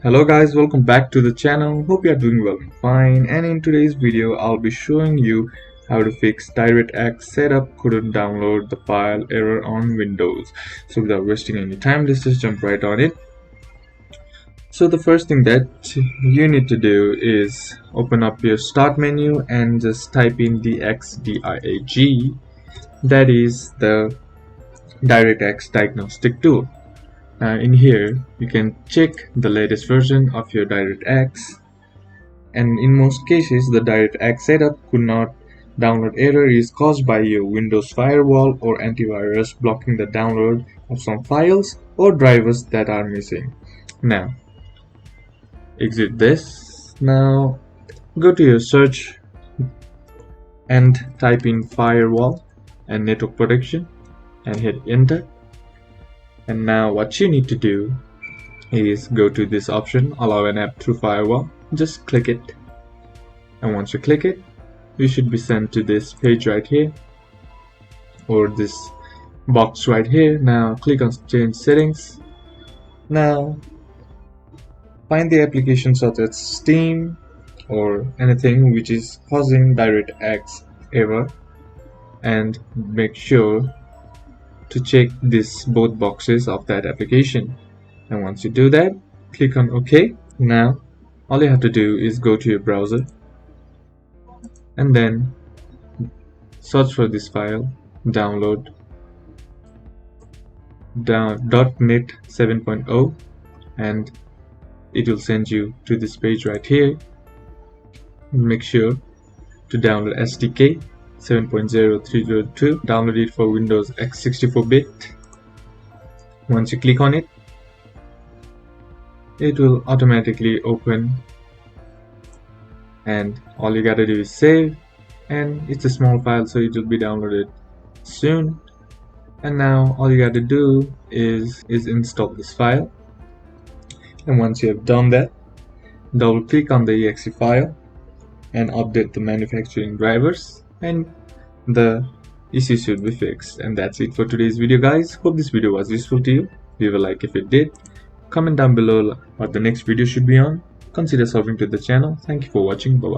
Hello guys, welcome back to the channel. Hope you are doing well and fine. And in today's video, I'll be showing you how to fix DirectX setup couldn't download the file error on Windows. So without wasting any time, let's just jump right on it. So the first thing that you need to do is open up your start menu and just type in DirectX. That is the DirectX diagnostic tool. In here, you can check the latest version of your DirectX, and in most cases, the DirectX setup could not download error is caused by your Windows firewall or antivirus blocking the download of some files or drivers that are missing. Now, exit this. Now, go to your search and type in firewall and network protection and hit enter. And now what you need to do is go to this option, allow an app through firewall. Just click it, and once you click it, you should be sent to this page right here, or this box right here. Now click on change settings. Now find the application such as Steam or anything which is causing DirectX error, and make sure to check both boxes of that application. And once you do that, click on OK. Now all you have to do is go to your browser and then search for this file, download .NET 7.0, and it will send you to this page right here. Make sure to download SDK 7.0302. Download it for Windows x64-bit. Once you click on it, it will automatically open, and all you gotta do is save, and it's a small file, so it will be downloaded soon. And now all you gotta do is install this file, and once you have done that, double click on the exe file and update the manufacturing drivers, and the issue should be fixed. And that's it for today's video, guys. Hope this video was useful to you. Leave a like if it did. Comment down below what the next video should be on. Consider subscribing to the channel. Thank you for watching. Bye bye.